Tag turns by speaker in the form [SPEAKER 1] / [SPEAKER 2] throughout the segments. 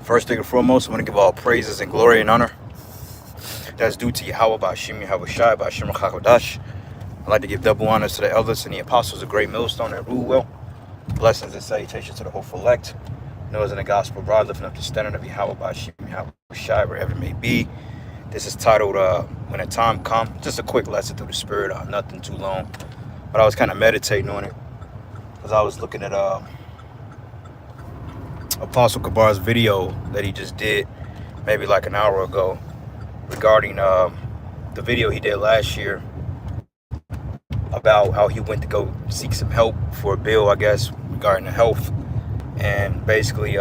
[SPEAKER 1] First thing and foremost, I want to give all praises and glory and honor that's due to Yahawah, BAHASHAM, Yahawashi, BAHASHAM, I'd like to give double honors to the elders and the apostles of Greatmillstone that rule well. Blessings and salutations to the hopeful elect. Those in the gospel broad, lifting up the standard of Yahawah, BAHASHAM, Yahawashi, wherever it may be. This is titled, When the Time Comes. Just a quick lesson through the Spirit, nothing too long. But I was kind of meditating on it because I was looking at Apostle Kabar's video that he just did maybe like an hour ago regarding the video he did last year about how he went to go seek some help for a bill, I guess, regarding the health. And basically,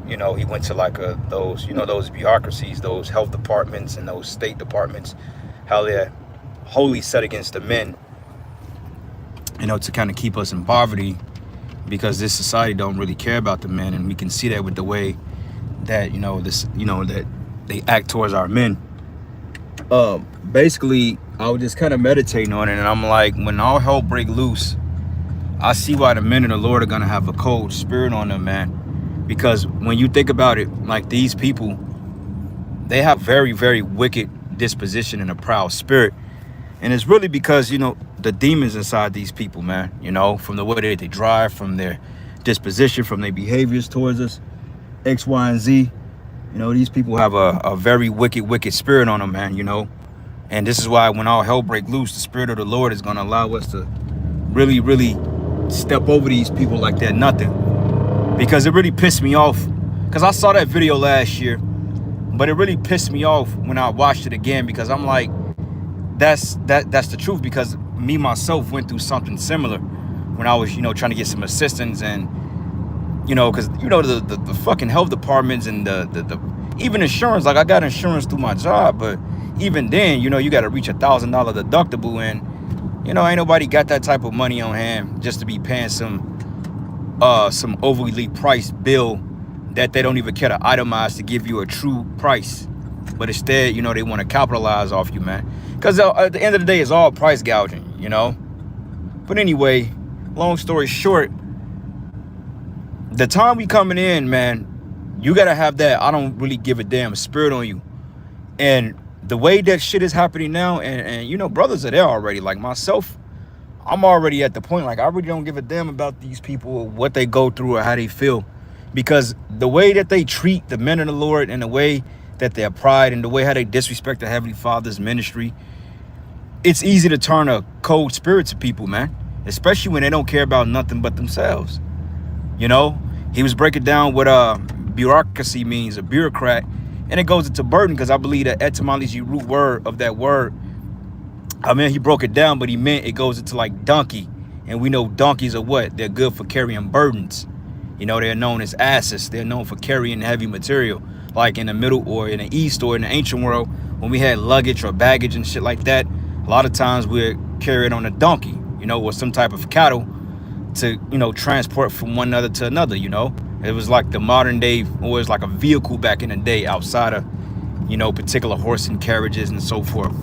[SPEAKER 1] you know, he went to like those bureaucracies, those health departments and those state departments, how they're wholly set against the men, you know, to kind of keep us in poverty, because this society don't really care about the men. And we can see that with the way that, that they act towards our men. Basically, I was just kind of meditating on it, and I'm like, when all hell break loose, I see why the men of the Lord are gonna have a cold spirit on them, man. Because when you think about it, like, these people, they have very, very wicked disposition and a proud spirit. And it's really because, you know, the demons inside these people, man, you know, from the way that they drive, from their disposition, from their behaviors towards us, X, Y, and Z. You know, these people have a very wicked spirit on them, man, you know. And this is why when all hell break loose, the Spirit of the Lord is going to allow us to really, really step over these people like they're nothing. Because it really pissed me off. Because I saw that video last year, but it really pissed me off when I watched it again, because I'm like, that's the truth. Because me myself went through something similar when I was, you know, trying to get some assistance. And you know, because, you know, the fucking health departments and the even insurance, like, I got insurance through my job, but even then, you know, you got to reach $1,000 deductible, and, you know, ain't nobody got that type of money on hand just to be paying some overly priced bill that they don't even care to itemize to give you a true price. But instead, you know, they want to capitalize off you, man. Because at the end of the day, it's all price gouging, you know. But anyway, long story short, the time we coming in, man, you got to have that I don't really give a damn spirit on you. And the way that shit is happening now, and you know, brothers are there already. Like myself, I'm already at the point, like, I really don't give a damn about these people, what they go through or how they feel. Because the way that they treat the men of the Lord, and the way that their pride, and the way how they disrespect the Heavenly Father's ministry, it's easy to turn a cold spirit to people, man. Especially when they don't care about nothing but themselves. You know, he was breaking down what bureaucracy means, a bureaucrat, and it goes into burden, because I believe the etymology root word of that word, I mean, he broke it down, but he meant it goes into like donkey, and we know donkeys are what? They're good for carrying burdens. You know, they're known as asses. They're known for carrying heavy material, like in the Middle or in the East or in the ancient world, when we had luggage or baggage and shit like that, a lot of times we'd carry it on a donkey, you know, or some type of cattle, to, you know, transport from one another to another. You know, it was like the modern day, or it was like a vehicle back in the day, outside of, you know, particular horse and carriages and so forth.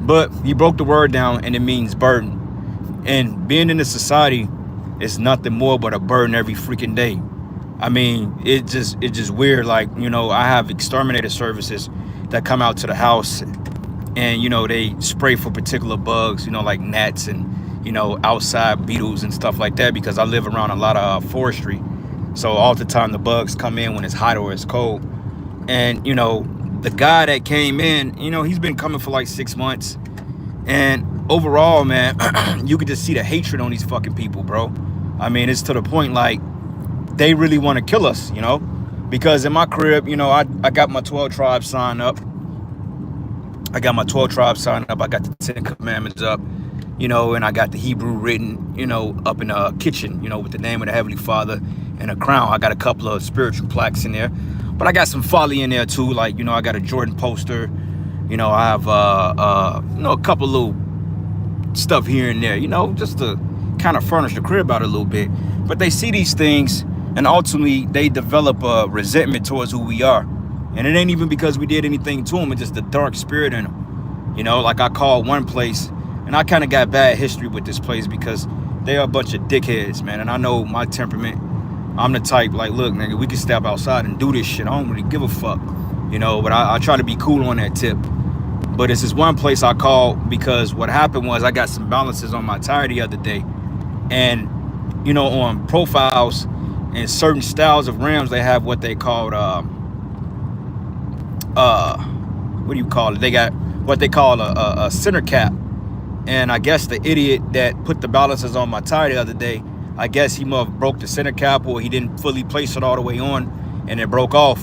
[SPEAKER 1] But he broke the word down, and it means burden. And being in this society is nothing more but a burden every freaking day. I mean, it's just weird. Like, you know, I have exterminator services that come out to the house, and, you know, they spray for particular bugs, you know, like gnats and, you know, outside beetles and stuff like that, because I live around a lot of forestry. So all the time the bugs come in when it's hot or it's cold. And, you know, the guy that came in, you know, he's been coming for like 6 months. And overall, man, you could just see the hatred on these fucking people, bro. I mean, it's to the point, like, they really want to kill us, you know. Because in my crib, you know, I got my 12 tribes signed up. I got the 10 Commandments up. You know, and I got the Hebrew written, you know, up in the kitchen, you know, with the name of the Heavenly Father and a crown. I got a couple of spiritual plaques in there, but I got some folly in there too. Like, you know, I got a Jordan poster, you know, I have, you know, a couple little stuff here and there, you know, just to kind of furnish the crib out a little bit. But they see these things, and ultimately they develop a resentment towards who we are. And it ain't even because we did anything to them. It's just the dark spirit in them. You know, like I called one place, and I kind of got bad history with this place because they are a bunch of dickheads, man. And I know my temperament, I'm the type like, look, nigga, we can step outside and do this shit. I don't really give a fuck, you know, but I try to be cool on that tip. But it's this one place I called because what happened was I got some balances on my tire the other day. And, you know, on profiles and certain styles of rims, they have what they called, what do you call it? They got what they call a center cap. And I guess the idiot that put the balances on my tire the other day, I guess he must have broke the center cap, or he didn't fully place it all the way on and it broke off.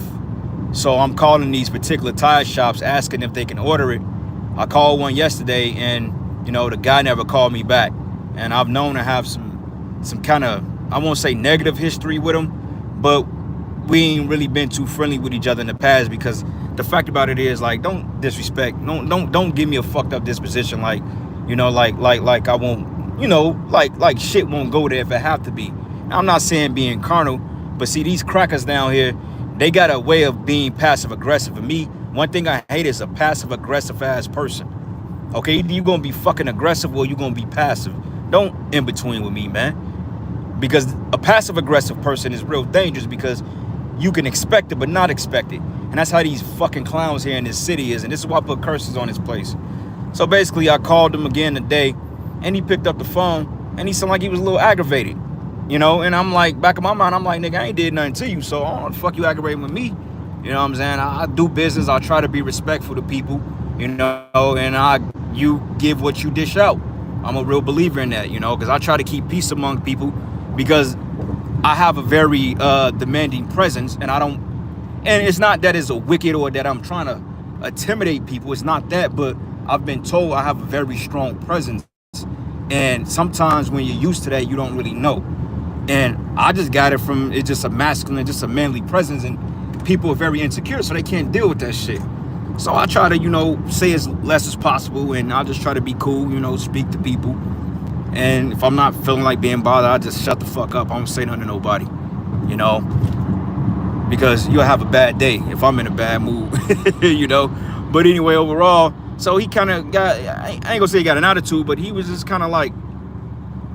[SPEAKER 1] So I'm calling these particular tire shops asking if they can order it. I called one yesterday and, you know, the guy never called me back. And I've known to have some kind of, I won't say negative history with him, but we ain't really been too friendly with each other in the past, because the fact about it is, like, don't disrespect, don't give me a fucked up disposition, like, you know, like I won't, you know, like shit won't go there if it have to be. I'm not saying being carnal, but see, these crackers down here, they got a way of being passive aggressive. And me, one thing I hate is a passive aggressive ass person. Okay, either you gonna be fucking aggressive or you gonna be passive. Don't in between with me, man. Because a passive aggressive person is real dangerous, because you can expect it but not expect it. And that's how these fucking clowns here in this city is. And this is why I put curses on this place. So basically, I called him again today, and he picked up the phone, and he sounded like he was a little aggravated, you know. And I'm like, back in my mind, I'm like, nigga, I ain't did nothing to you, so I don't know what the fuck you aggravating with me. You know what I'm saying? I do business. I try to be respectful to people, you know, and you give what you dish out. I'm a real believer in that, you know, because I try to keep peace among people, because I have a very demanding presence, and and it's not that it's a wicked or that I'm trying to intimidate people. It's not that, but I've been told I have a very strong presence, and sometimes when you're used to that, you don't really know. And I just got it from, it's just a masculine, just a manly presence, and people are very insecure, so they can't deal with that shit. So I try to, you know, say as less as possible, and I just try to be cool, you know, speak to people. And if I'm not feeling like being bothered, I just shut the fuck up. I don't say nothing to nobody, you know, because you'll have a bad day if I'm in a bad mood, you know. But anyway, overall, so he kind of got, I ain't gonna say he got an attitude, but he was just kind of like,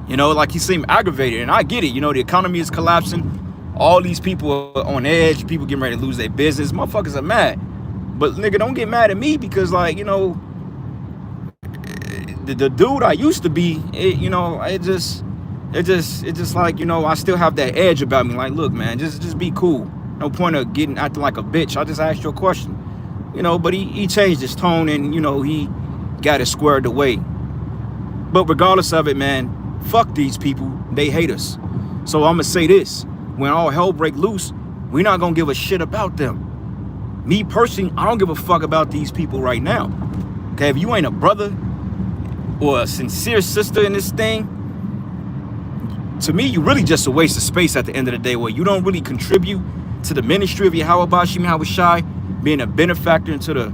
[SPEAKER 1] you know, like he seemed aggravated. And I get it, you know, the economy is collapsing. All these people are on edge. People getting ready to lose their business. Motherfuckers are mad. But nigga, don't get mad at me, because, like, you know, the dude I used to be, you know, it just like, you know, I still have that edge about me. Like, look, man, just be cool. No point of acting like a bitch. I just asked you a question, you know. But he changed his tone, and, you know, he got it squared away. But regardless of it, man, fuck these people. They hate us. So I'm gonna say this: when all hell break loose, we're not gonna give a shit about them. Me personally, I don't give a fuck about these people right now. Okay, if you ain't a brother or a sincere sister in this thing, to me, you really just a waste of space at the end of the day, where you don't really contribute to the ministry of Yahawashi, being a benefactor into the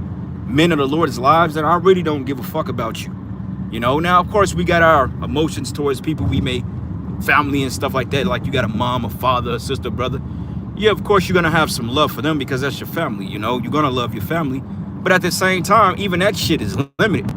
[SPEAKER 1] men of the Lord's lives, and I really don't give a fuck about you. You know, now, of course, we got our emotions towards people we may, family and stuff like that, like you got a mom, a father, a sister, brother. Yeah, of course, you're going to have some love for them, because that's your family, you know. You're going to love your family. But at the same time, even that shit is limited,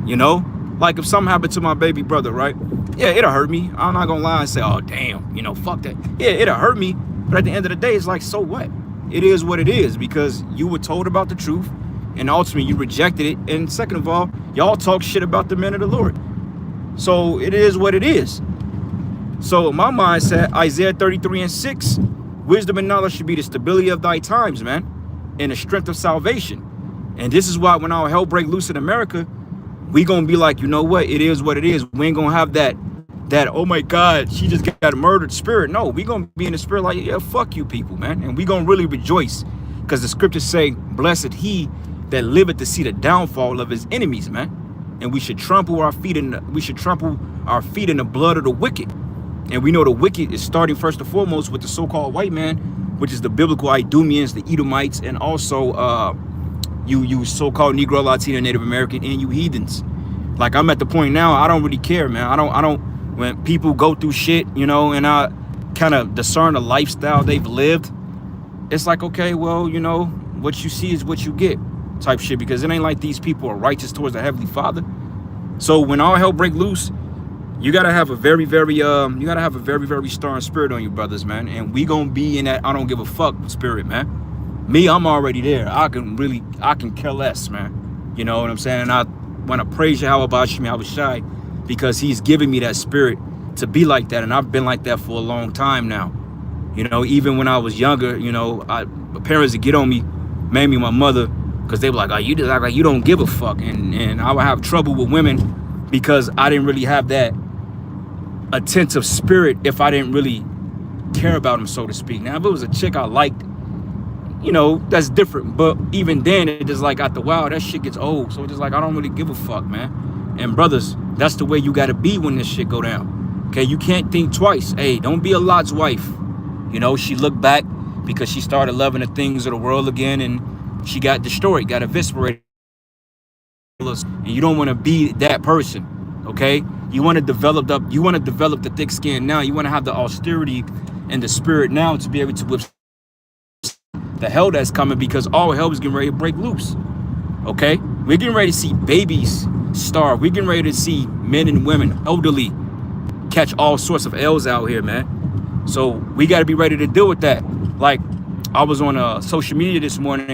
[SPEAKER 1] you know. Like, if something happened to my baby brother, right? Yeah, it'll hurt me. I'm not going to lie and say, oh, damn, you know, fuck that. Yeah, it'll hurt me. But at the end of the day, it's like, so what? It is what it is, because you were told about the truth, and ultimately you rejected it. And second of all, y'all talk shit about the men of the Lord. So it is what it is. So in my mindset, Isaiah 33:6, wisdom and knowledge should be the stability of thy times, man, and the strength of salvation. And this is why when our hell break loose in America, we gonna be like, you know what? It is what it is. We ain't gonna have that, oh my God, she just got a murdered spirit. No, we gonna be in the spirit like, yeah, fuck you people, man. And we gonna really rejoice, because the scriptures say, blessed he that liveth to see the downfall of his enemies, man. And we should trample our feet in the blood of the wicked. And we know the wicked is starting first and foremost with the so-called white man, which is the biblical Idumeans, the Edomites, and also you so-called Negro, Latino, Native American, and you heathens. Like, I'm at the point now, I don't really care, man. I don't, when people go through shit, you know, and I kind of discern the lifestyle they've lived, it's like, okay, well, you know, what you see is what you get type shit, because it ain't like these people are righteous towards the Heavenly Father. So when all hell break loose, You gotta have a very, very you gotta have a very, very strong spirit on you, brothers, man. And we gonna be in that I don't give a fuck spirit, man. Me, I'm already there. I can care less, man. You know what I'm saying? And I want to praise Yahawah Yahawashi because he's giving me that spirit to be like that. And I've been like that for a long time now. You know, even when I was younger, you know, my parents would get on me, mainly my mother, because they were like, oh, you just act like you don't give a fuck. And I would have trouble with women because I didn't really have that attentive spirit if I didn't really care about them, so to speak. Now, if it was a chick I liked, you know, that's different. But even then, it just like after a while, that shit gets old. So it's just like, I don't really give a fuck, man. And brothers, that's the way you got to be when this shit go down. Okay, you can't think twice. Hey, don't be a Lot's wife. You know, she looked back because she started loving the things of the world again, and she got destroyed, got eviscerated. And you don't want to be that person. Okay, you want to develop the thick skin now. You want to have the austerity and the spirit now to be able to withstand the hell that's coming, because all hell is getting ready to break loose. Okay, we're getting ready to see babies starve. We're getting ready to see men and women, elderly, catch all sorts of L's out here, man. So we got to be ready to deal with that. Like, I was on social media this morning,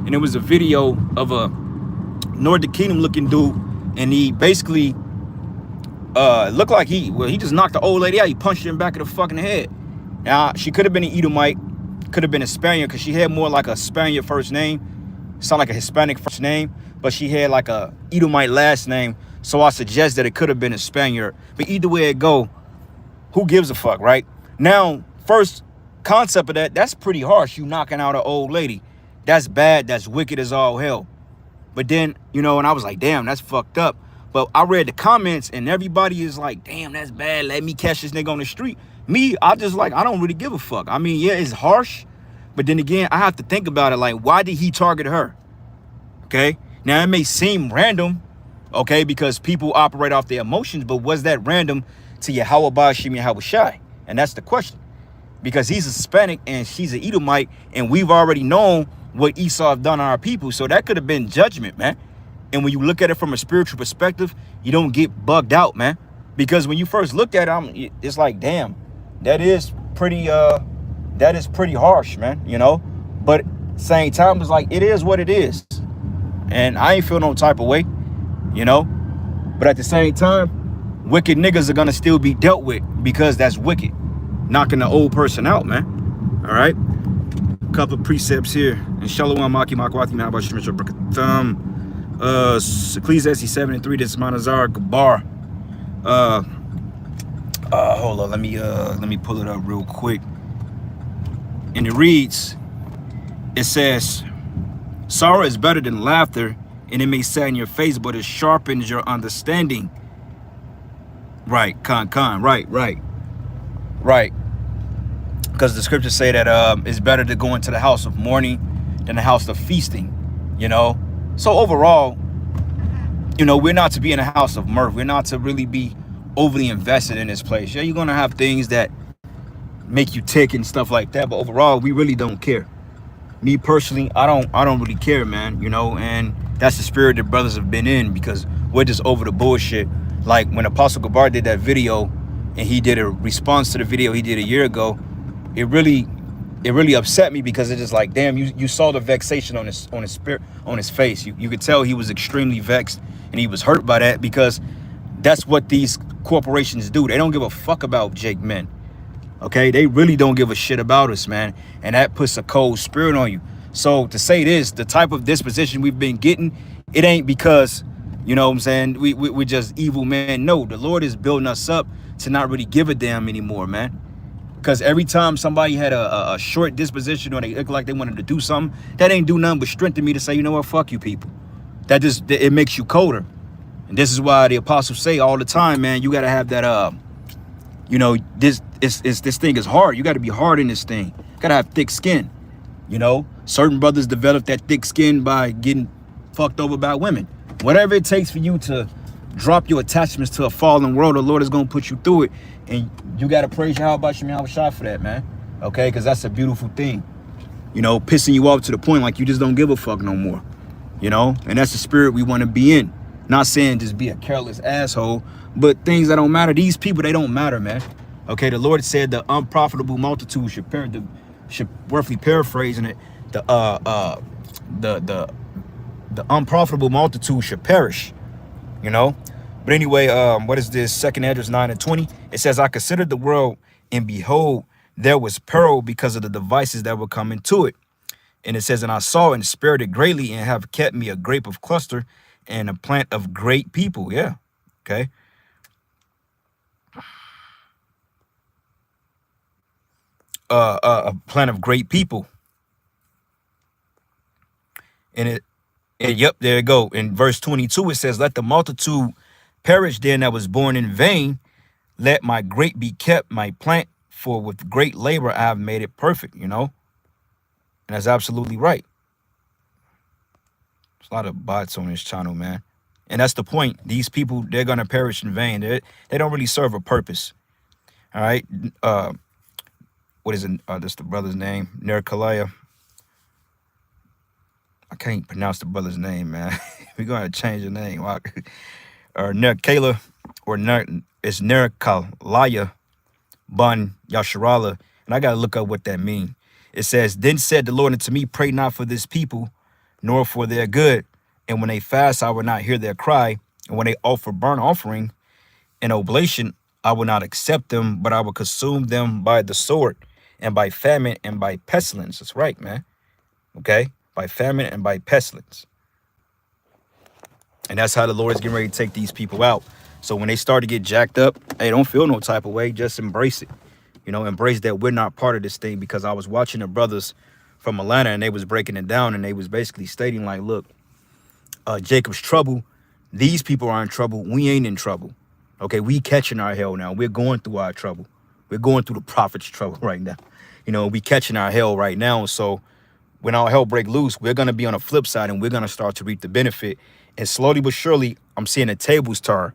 [SPEAKER 1] and there was a video of a Northern Kingdom looking dude, and he basically looked like he just knocked the old lady out. He punched her in the back of the fucking head. Now, she could have been an Edomite, could have been a Spaniard, because she had more like a Spaniard first name, sound like a Hispanic first name, but she had like a Edomite last name. So I suggest that it could have been a Spaniard. But either way it go, who gives a fuck, right? Now, first concept of that's pretty harsh. You knocking out an old lady. That's bad. That's wicked as all hell. But then, you know, and I was like, damn, that's fucked up. But I read the comments, and everybody is like, damn, that's bad. Let me catch this nigga on the street. Me, I don't really give a fuck. I mean, yeah, it's harsh. But then again, I have to think about it. Like, why did he target her? Okay. Now, it may seem random, okay, because people operate off their emotions. But was that random to Yahawah Yahawashi? And that's the question. Because he's a Hispanic and she's an Edomite, and we've already known what Esau have done on our people. So that could have been judgment, man. And when you look at it from a spiritual perspective, you don't get bugged out, man. Because when you first look at it, it's like, damn, that is pretty harsh, man, you know. But same time, it's like, it is what it is. And I ain't feel no type of way, you know. But at the same time, wicked niggas are gonna still be dealt with, because that's wicked. Knocking the old person out, man. All right. A couple of precepts here. And Shalom Maki Makwati Mahabashim Brakatham. Ecclesiastes 7:3. This is Manazar Gabar. Hold on, let me pull it up real quick. And it reads, it says, sorrow is better than laughter, and it may sadden your face, but it sharpens your understanding. Right, right. Because the scriptures say that it's better to go into the house of mourning than the house of feasting, you know. So overall, you know, we're not to be in a house of mirth. We're not to really be overly invested in this place. Yeah, you're gonna have things that make you tick and stuff like that, but overall, we really don't care. Me personally, I don't really care, man, you know. And that's the spirit that brothers have been in, because we're just over the bullshit. Like when Apostle Gabar did that video, and he did a response to the video he did a year ago, it really upset me, because it's just like, damn, you saw the vexation on his spirit, on his face. You could tell he was extremely vexed, and he was hurt by that, because that's what these corporations do. They don't give a fuck about Jake men. Okay, they really don't give a shit about us, man. And that puts a cold spirit on you. So to say this, the type of disposition we've been getting, it ain't because, you know what I'm saying, we're just evil, man. No, the Lord is building us up to not really give a damn anymore, man. Because every time somebody had a short disposition, or they look like they wanted to do something, that ain't do nothing but strengthen me to say, you know what, fuck you people. That just, it makes you colder. And this is why the apostles say all the time, man, you got to have that, you know, this thing is hard. You got to be hard in this thing. You got to have thick skin. You know, certain brothers develop that thick skin by getting fucked over by women. Whatever it takes for you to drop your attachments to a fallen world, the Lord is going to put you through it. And you got to praise Yahawashi for that, man. Okay, because that's a beautiful thing. You know, pissing you off to the point like you just don't give a fuck no more. You know, and that's the spirit we want to be in. Not saying just be a careless asshole, but things that don't matter. These people, they don't matter, man. Okay, the Lord said the unprofitable multitude should roughly paraphrasing it, the unprofitable multitude should perish, you know. But anyway, what is this? 2nd Esdras 9:20. It says, I considered the world, and behold, there was peril because of the devices that were coming to it. And it says, and I saw and spared it greatly, and have kept me a grape of cluster and a plant of great people. Yeah. Okay. A plant of great people. And yep, there you go. In verse 22, it says, let the multitude perish then that was born in vain. Let my grape be kept, my plant, for with great labor I have made it perfect, you know. And that's absolutely right. There's a lot of bots on this channel, man. And that's the point. These people, they're going to perish in vain. They don't really serve a purpose. All right. What is it? That's the brother's name. Nerkalaya. I can't pronounce the brother's name, man. We're going to change the name. Or Nerkala, or it's Nerkalaya Bun Yasharala. And I got to look up what that means. It says, then said the Lord unto me, pray not for this people, nor for their good. And when they fast, I will not hear their cry. And when they offer burnt offering and oblation, I will not accept them, but I will consume them by the sword and by famine and by pestilence. That's right, man. Okay? By famine and by pestilence. And that's how the Lord is getting ready to take these people out. So when they start to get jacked up, hey, don't feel no type of way. Just embrace it. You know, embrace that we're not part of this thing, because I was watching the brothers from Atlanta and they was breaking it down, and they was basically stating like, look, Jacob's trouble. These people are in trouble. We ain't in trouble. Okay, we catching our hell now. We're going through our trouble. We're going through the prophet's trouble right now. You know, we catching our hell right now. So when our hell break loose, we're going to be on the flip side, and we're going to start to reap the benefit. And slowly but surely, I'm seeing the tables turn.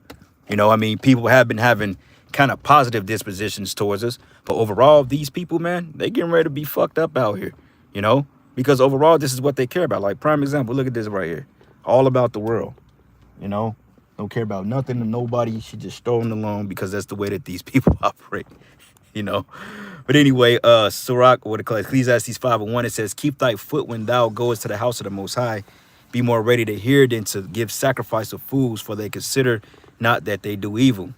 [SPEAKER 1] You know, I mean, people have been having kind of positive dispositions towards us, but overall, these people, man, they getting ready to be fucked up out here, you know, because overall, this is what they care about. Like, prime example, look at this right here. All about the world, you know, don't care about nothing and nobody. Should just throw them alone, because that's the way that these people operate, you know. But anyway, Sirach, or the Ecclesiastes 5:1, it says, keep thy foot when thou goest to the house of the Most High. Be more ready to hear than to give sacrifice of fools, for they consider not that they do evil.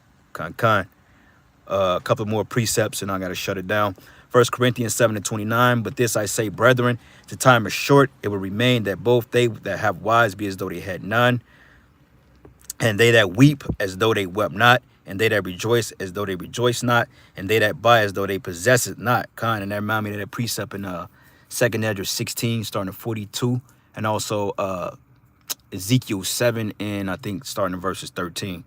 [SPEAKER 1] A couple more precepts and I got to shut it down. 1 Corinthians 7:29. But this I say, brethren, the time is short. It will remain that both they that have wives be as though they had none, and they that weep as though they wept not, and they that rejoice as though they rejoice not, and they that buy as though they possess it not. And that remind me of that precept in 2nd Esdras 16, starting at 42, and also Ezekiel 7, and I think starting in verses 13.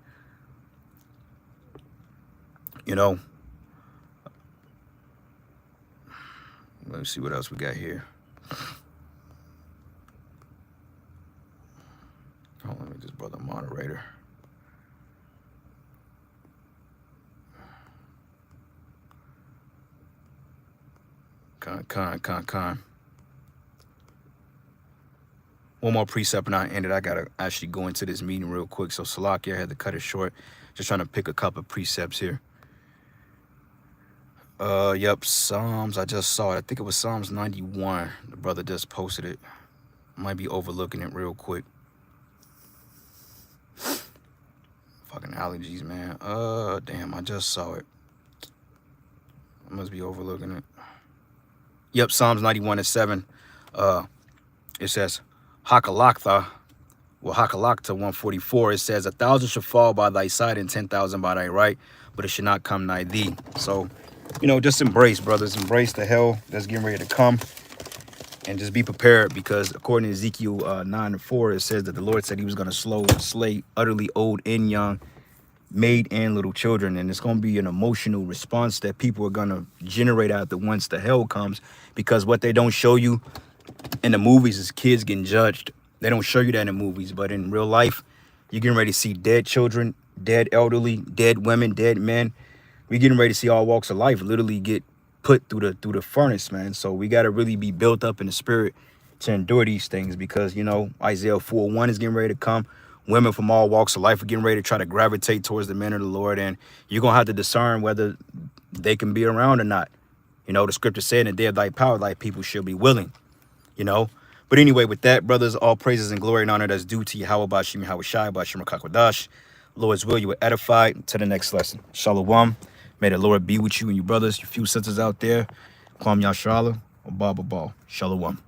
[SPEAKER 1] You know, let's see what else we got here. Oh, let me just brother moderator. Con. One more precept and I ended. I gotta actually go into this meeting real quick. So Salakia, I had to cut it short. Just trying to pick a couple of precepts here. Yep, Psalms. I just saw it. I think it was Psalms 91. The brother just posted it. Might be overlooking it real quick. Fucking allergies, man. Damn, I just saw it. I must be overlooking it. Yep, Psalms 91:7. It says, Hakalakta, well, Hakalakta 144. It says, 1,000 shall fall by thy side and 10,000 by thy right, but it should not come nigh thee. So, you know, just embrace, brothers. Embrace the hell that's getting ready to come. And just be prepared, because according to Ezekiel 9:4, it says that the Lord said he was going to slay utterly old and young, maid and little children. And it's going to be an emotional response that people are going to generate out once the hell comes, because what they don't show you in the movies is kids getting judged. They don't show you that in the movies, but in real life, you're getting ready to see dead children, dead elderly, dead women, dead men. We're getting ready to see all walks of life literally get put through the furnace, man. So we got to really be built up in the spirit to endure these things, because, you know, Isaiah 4:1 is getting ready to come. women from all walks of life are getting ready to try to gravitate towards the men of the Lord, and you're gonna have to discern whether they can be around or not. You know, the scripture said, in the day of thy power, thy people shall be willing, you know. But anyway, with that, brothers, all praises and glory and honor that's due to Yahawah, BAHASHAM, Yahawashi, BAHASHAM, Rakakwadash. Lord's will, you were edified. To the next lesson. Shalom. May the Lord be with you and you brothers, your few sisters out there. Kwam Yashala, or Baba Ball. Shalom.